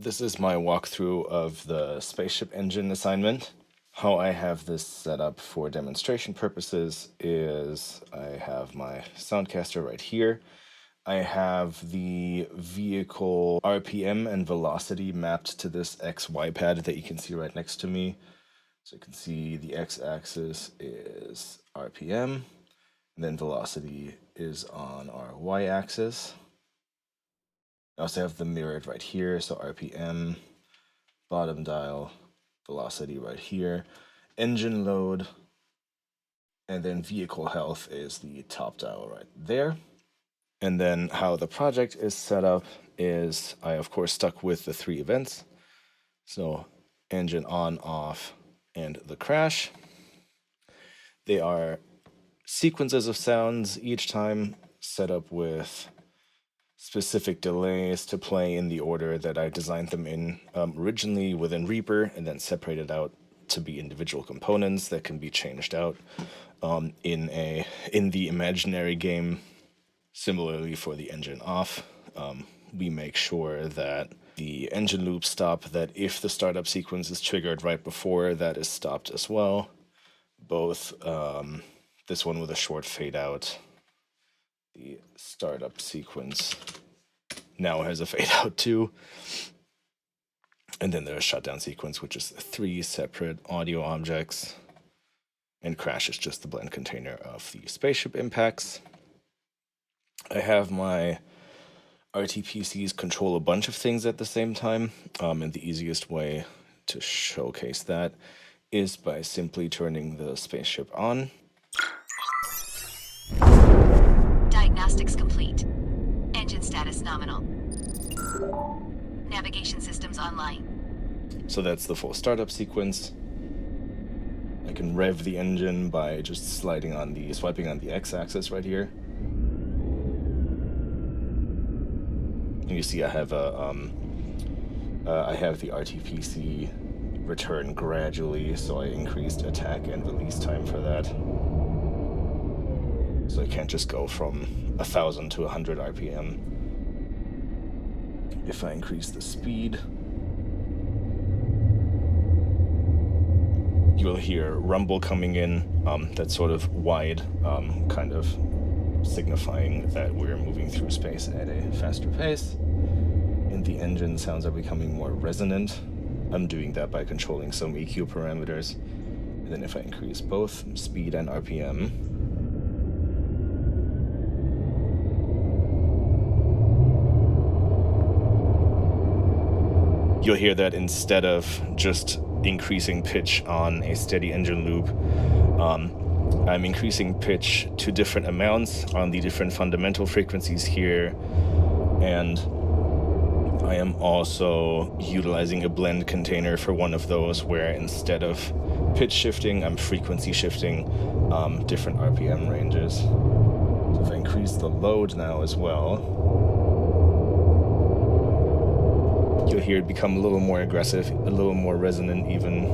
This is my walkthrough of the Spaceship Engine assignment. How I have this set up for demonstration purposes is I have my Soundcaster right here. I have the vehicle RPM and velocity mapped to this XY pad that you can see right next to me. So you can see the x-axis is RPM, and then velocity is on our y-axis. I also have them mirrored right here, so RPM, bottom dial, velocity right here, engine load, and then vehicle health is the top dial right there. And then how the project is set up is I, of course, stuck with the 3 events. So engine on, off, and the crash. They are sequences of sounds each time set up with specific delays to play in the order that I designed them in originally within Reaper, and then separated out to be individual components that can be changed out in the imaginary game. Similarly for the engine off, we make sure that the engine loop stop, that if the startup sequence is triggered right before, that is stopped as well. Both this one with a short fade out, the startup sequence now has a fade out too. And then there's shutdown sequence, which is 3 separate audio objects. And crash is just the blend container of the spaceship impacts. I have my RTPCs control a bunch of things at the same time. And the easiest way to showcase that is by simply turning the spaceship on. Diagnostics complete. Engine status nominal. Navigation systems online. So that's the full startup sequence. I can rev the engine by just swiping on the x-axis right here. And you see I have the RTPC return gradually, so I increased attack and release time for that. So I can't just go from 1,000 to 100 RPM. If I increase the speed, you'll hear rumble coming in, that's sort of wide, kind of signifying that we're moving through space at a faster pace. And the engine sounds are becoming more resonant. I'm doing that by controlling some EQ parameters. And then if I increase both speed and RPM, you'll hear that instead of just increasing pitch on a steady engine loop, I'm increasing pitch to different amounts on the different fundamental frequencies here, and I am also utilizing a blend container for one of those where instead of pitch shifting, I'm frequency shifting different RPM ranges. So if I increase the load now as well, you'll hear it become a little more aggressive, a little more resonant even.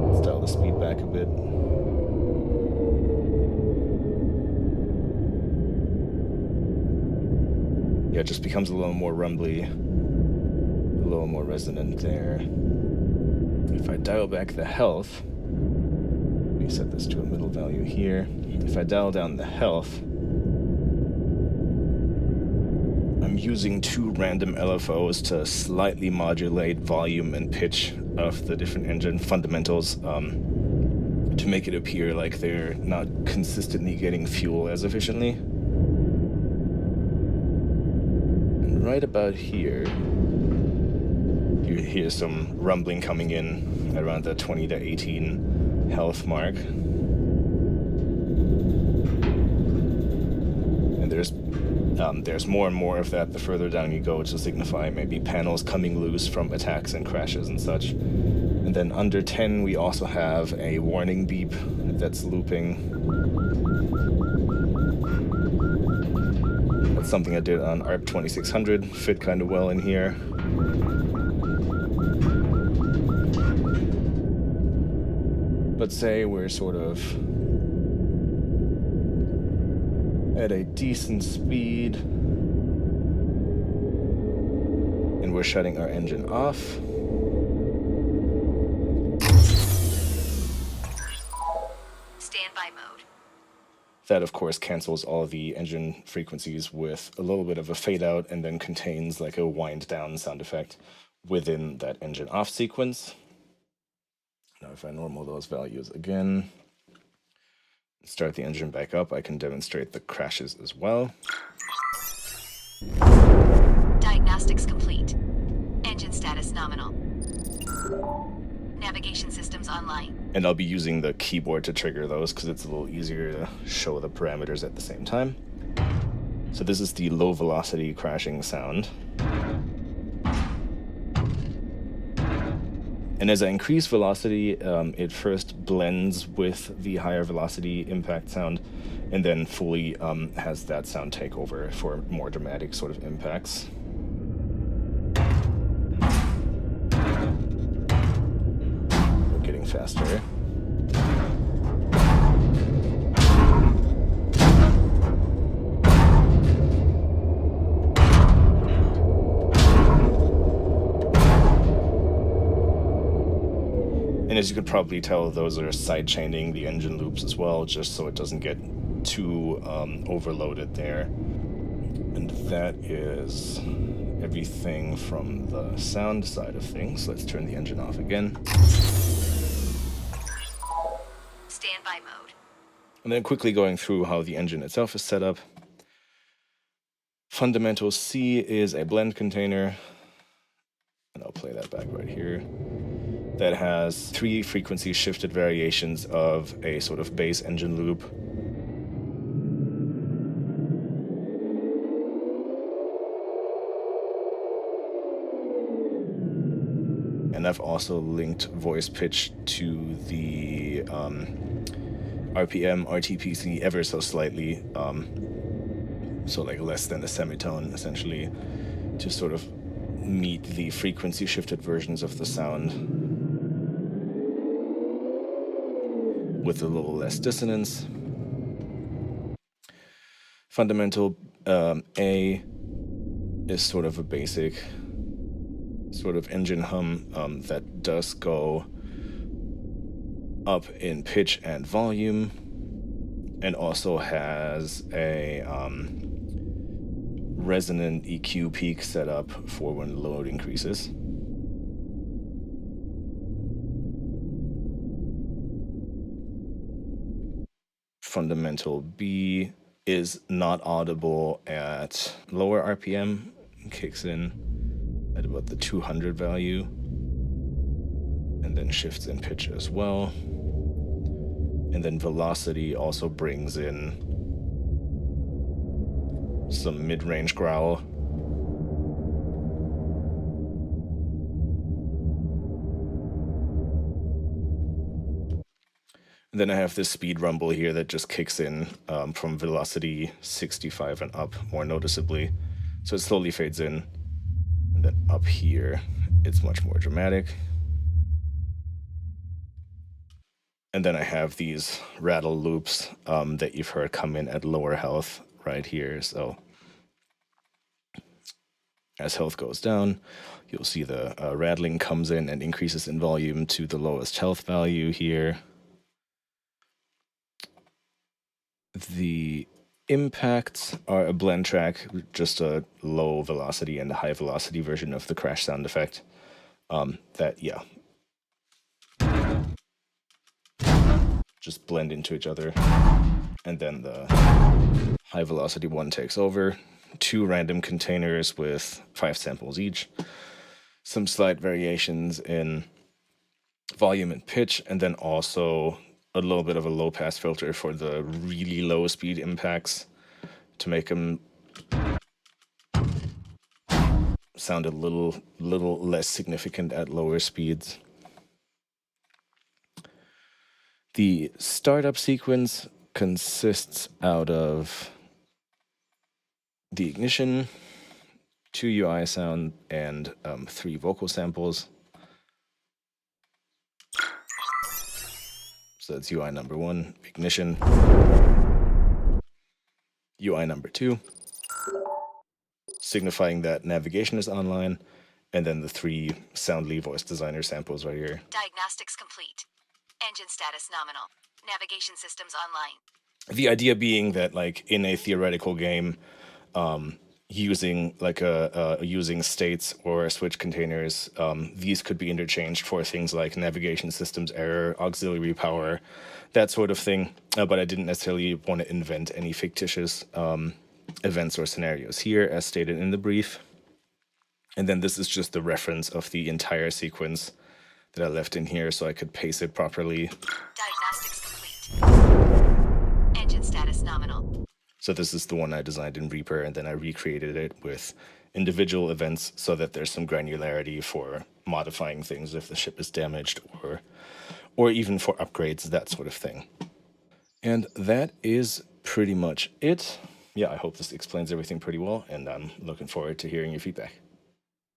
Let's dial the speed back a bit. Yeah, it just becomes a little more rumbly, a little more resonant there. If I dial back the health, let me set this to a middle value here. If I dial down the health, I'm using 2 random LFOs to slightly modulate volume and pitch of the different engine fundamentals to make it appear like they're not consistently getting fuel as efficiently. And right about here, you hear some rumbling coming in around the 20 to 18 health mark. And there's more and more of that the further down you go to signify maybe panels coming loose from attacks and crashes and such. And then under 10, we also have a warning beep that's looping. That's something I did on ARP 2600, fit kind of well in here. But say we're sort of at a decent speed, and then we're shutting our engine off. Standby mode. That, of course, cancels all the engine frequencies with a little bit of a fade out and then contains like a wind down sound effect within that engine off sequence. Now, if I normal those values again, start the engine back up, I can demonstrate the crashes as well. Diagnostics complete. Engine status nominal. Navigation systems online. And I'll be using the keyboard to trigger those because it's a little easier to show the parameters at the same time. So this is the low velocity crashing sound. And as I increase velocity, it first blends with the higher velocity impact sound and then fully has that sound take over for more dramatic sort of impacts. We're getting faster. And as you could probably tell, those are side-chaining the engine loops as well, just so it doesn't get too overloaded there. And that is everything from the sound side of things. Let's turn the engine off again. Standby mode. And then quickly going through how the engine itself is set up. Fundamental C is a blend container. And I'll play that back right here. That has 3 frequency shifted variations of a sort of bass engine loop. And I've also linked voice pitch to the RPM, RTPC ever so slightly, so like less than a semitone essentially, to sort of meet the frequency shifted versions of the sound with a little less dissonance. Fundamental A is sort of a basic sort of engine hum that does go up in pitch and volume, and also has a resonant EQ peak set up for when load increases. Fundamental B is not audible at lower RPM, kicks in at about the 200 value, and then shifts in pitch as well. And then velocity also brings in some mid-range growl. And then I have this speed rumble here that just kicks in from velocity 65 and up more noticeably. So it slowly fades in. And then up here, it's much more dramatic. And then I have these rattle loops that you've heard come in at lower health right here. So as health goes down, you'll see the rattling comes in and increases in volume to the lowest health value here. The impacts are a blend track, just a low velocity and a high velocity version of the crash sound effect. Just blend into each other. And then the high velocity one takes over. 2 random containers with 5 samples each. Some slight variations in volume and pitch, and then also a little bit of a low pass filter for the really low speed impacts to make them sound a little less significant at lower speeds. The startup sequence consists out of the ignition, 2 UI sound, and 3 vocal samples. So that's UI number 1, ignition. UI number 2, signifying that navigation is online. and then the 3 Soundly voice designer samples right here. Diagnostics complete. Engine status nominal. Navigation systems online. The idea being that, like, in a theoretical game, using using states or switch containers, these could be interchanged for things like navigation systems error, auxiliary power, that sort of thing. But I didn't necessarily want to invent any fictitious events or scenarios here, as stated in the brief. And then this is just the reference of the entire sequence that I left in here so I could pace it properly. Diagnostics complete. Engine status nominal. So this is the one I designed in Reaper, and then I recreated it with individual events so that there's some granularity for modifying things if the ship is damaged, or even for upgrades, that sort of thing. And that is pretty much it. Yeah, I hope this explains everything pretty well, and I'm looking forward to hearing your feedback.